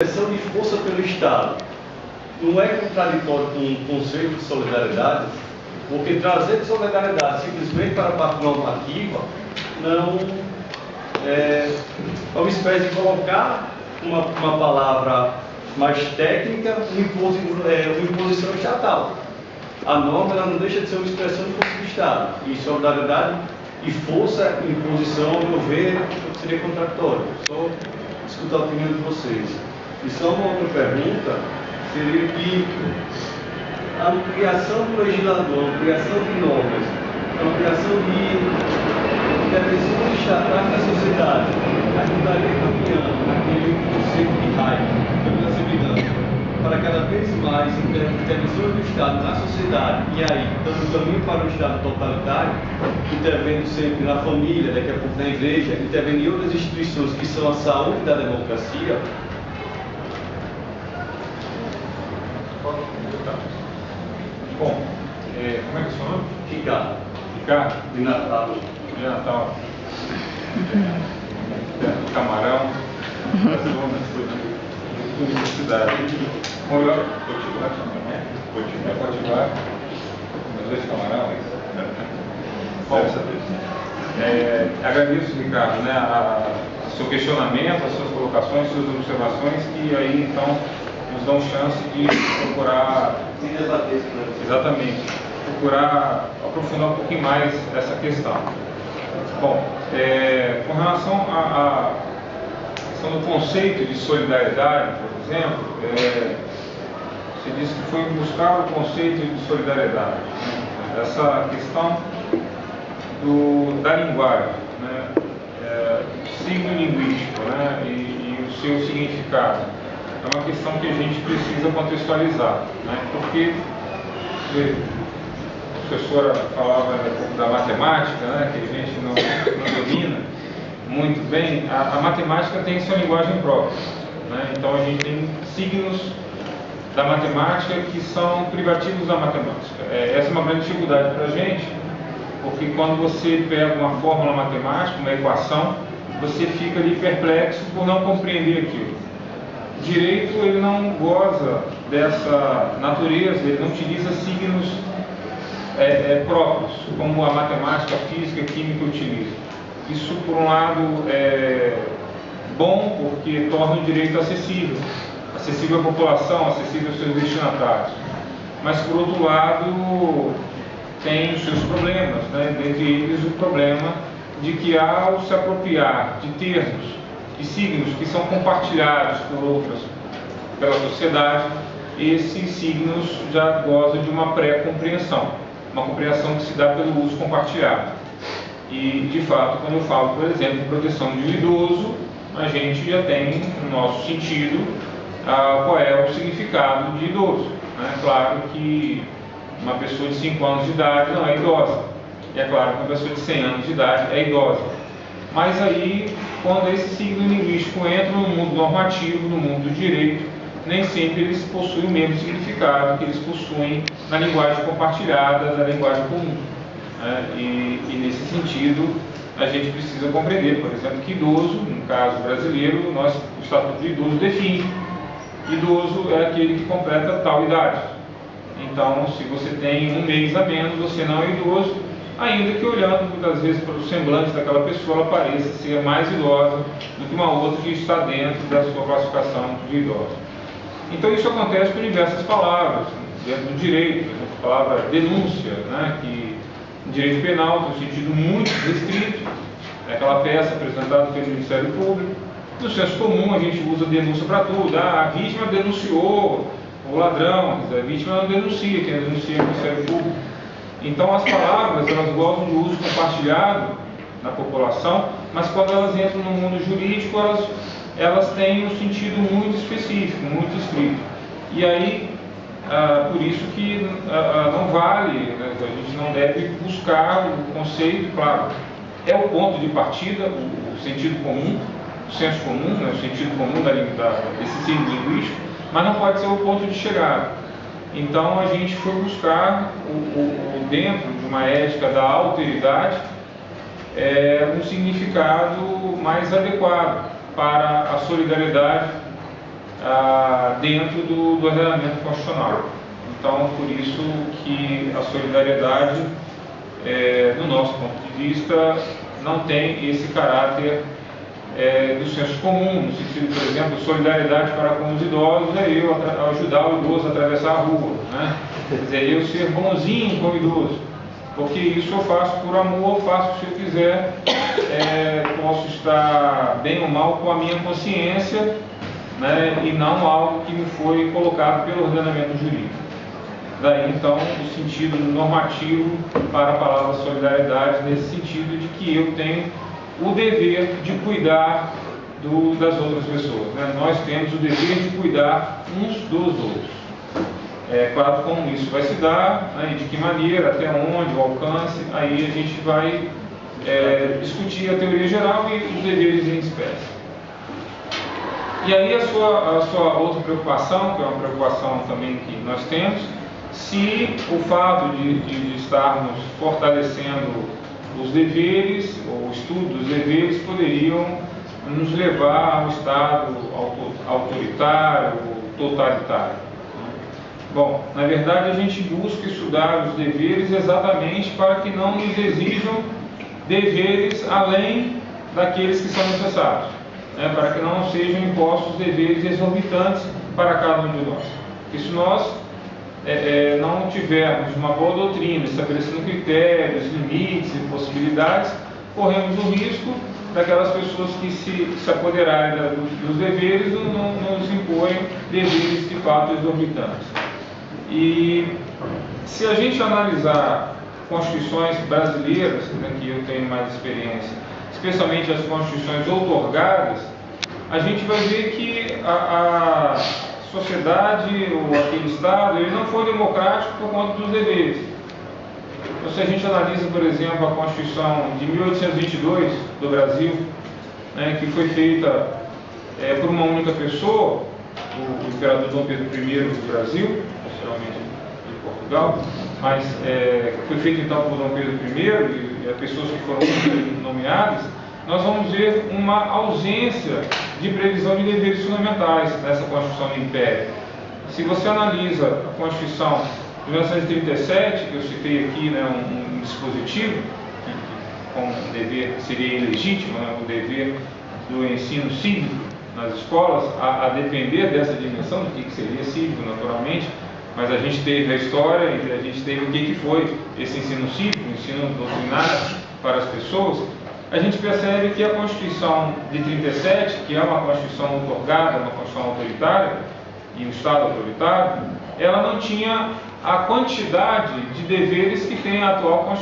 expressão de força pelo Estado. Não é contraditório com o conceito de solidariedade, porque trazer solidariedade simplesmente para a parte normativa não é uma espécie de colocar uma palavra mais técnica, uma imposição estatal. A norma ela não deixa de ser uma expressão de força do Estado. E solidariedade e força, imposição, ao meu ver, seria contraditório. Só escutar a opinião de vocês. E só uma outra pergunta seria que a ampliação do legislador, a ampliação de normas, a ampliação de intervenções estatais na sociedade, ajudaria caminhando naquele conceito de raiva, da segurança, para cada vez mais intervenções do Estado na sociedade, e aí dando caminho para o Estado totalitário, intervendo sempre na família, daqui a pouco na igreja, intervendo em outras instituições que são a saúde da democracia. Bom, como é que é o seu nome? Ricardo. Ricardo? De Natal. De Natal. Camarão, das zonas de universidade. Potiguar. Meus dois camarões. Bom, agradeço, Ricardo, né, seu questionamento, as suas colocações, as suas observações, que aí então nos dão chance de procurar, exatamente, procurar aprofundar um pouquinho mais essa questão. Bom, com relação à questão do conceito de solidariedade, por exemplo, você disse que foi buscar o conceito de solidariedade, né? Essa questão da linguagem, né? Signo linguístico, né? E o seu significado. É uma questão que a gente precisa contextualizar, né? Porque a professora falava da matemática, né? Que a gente não domina muito bem. A matemática tem sua linguagem própria, né? Então a gente tem signos da matemática que são privativos da matemática. Essa é uma grande dificuldade para a gente, porque quando você pega uma fórmula matemática, uma equação, você fica ali perplexo por não compreender aquilo. O direito ele não goza dessa natureza, ele não utiliza signos próprios, como a matemática, a física, a química utilizam. Isso, por um lado, é bom porque torna o direito acessível à população, acessível aos seus destinatários. Mas, por outro lado, tem os seus problemas, né? Dentre eles o problema de que, ao se apropriar de termos e signos que são compartilhados pela sociedade, esses signos já gozam de uma pré-compreensão, uma compreensão que se dá pelo uso compartilhado. E, de fato, quando eu falo, por exemplo, de proteção de um idoso, a gente já tem, no nosso sentido, qual é o significado de idoso. É claro que uma pessoa de 5 anos de idade não é idosa, e é claro que uma pessoa de 100 anos de idade é idosa. Mas aí, quando esse signo linguístico entra no mundo normativo, no mundo do direito, nem sempre eles possuem o mesmo significado que eles possuem na linguagem compartilhada, na linguagem comum. E nesse sentido, a gente precisa compreender, por exemplo, que idoso, no caso brasileiro, o Estatuto de Idoso define. Idoso é aquele que completa tal idade. Então, se você tem um mês a menos, você não é idoso, ainda que olhando muitas vezes para o semblante daquela pessoa, ela pareça ser mais idosa do que uma outra que está dentro da sua classificação de idosa. Então, isso acontece com diversas palavras, dentro do direito. A palavra denúncia, né, que em direito penal tem um sentido muito restrito, é aquela peça apresentada pelo Ministério Público. No senso comum, a gente usa denúncia para tudo. A vítima denunciou o ladrão, a vítima não denuncia, quem denuncia é o Ministério Público. Então, as palavras, elas gozam de uso compartilhado na população, mas quando elas entram no mundo jurídico, elas têm um sentido muito específico, muito estrito. E aí, por isso que não vale, né, a gente não deve buscar o conceito, claro, é o ponto de partida, o sentido comum, o senso comum, né, o sentido comum desse signo linguístico, mas não pode ser o ponto de chegada. Então a gente foi buscar, dentro de uma ética da alteridade, um significado mais adequado para a solidariedade dentro do ordenamento constitucional. Então, por isso que a solidariedade, do nosso ponto de vista, não tem esse caráter do senso comum, no sentido, por exemplo, solidariedade para com os idosos é eu ajudar o idoso a atravessar a rua, né? Quer dizer, eu ser bonzinho com o idoso, porque isso eu faço por amor, faço se eu quiser, posso estar bem ou mal com a minha consciência, né? E não algo que me foi colocado pelo ordenamento jurídico. Daí, então, o sentido normativo para a palavra solidariedade, nesse sentido de que eu tenho o dever de cuidar das outras pessoas, né? Nós temos o dever de cuidar uns dos outros. Claro, como isso vai se dar, né, e de que maneira, até onde, o alcance, aí a gente vai discutir a teoria geral e os deveres em espécie. E aí a sua outra preocupação, que é uma preocupação também que nós temos, se o fato de estarmos fortalecendo os deveres, ou o estudo dos deveres, poderiam nos levar a um Estado autoritário ou totalitário. Bom, na verdade a gente busca estudar os deveres exatamente para que não nos exijam deveres além daqueles que são necessários, né? Para que não sejam impostos deveres exorbitantes para cada um de nós. Porque se nós não tivermos uma boa doutrina, estabelecendo critérios, limites e possibilidades, corremos o risco daquelas pessoas que se apoderarem dos deveres não nos impõem deveres de fato exorbitantes. E se a gente analisar constituições brasileiras, né, que eu tenho mais experiência, especialmente as constituições outorgadas, a gente vai ver que a sociedade ou aquele Estado, ele não foi democrático por conta dos deveres. Então, se a gente analisa, por exemplo, a Constituição de 1822 do Brasil, né, que foi feita por uma única pessoa, o imperador Dom Pedro I do Brasil, posteriormente de Portugal, mas foi feita então por Dom Pedro I e as pessoas que foram nomeadas, nós vamos ver uma ausência de previsão de deveres fundamentais nessa Constituição do Império. Se você analisa a Constituição de 1937, que eu citei aqui, né, um dispositivo que como dever seria ilegítimo, né, o dever do ensino cívico nas escolas, a depender dessa dimensão do que seria cívico, naturalmente, mas a gente teve a história e a gente teve o que foi esse ensino cívico, o ensino doutrinário para as pessoas. A gente percebe que a Constituição de 37, que é uma Constituição outorgada, uma Constituição autoritária, e um Estado autoritário, ela não tinha a quantidade de deveres que tem a atual Constituição.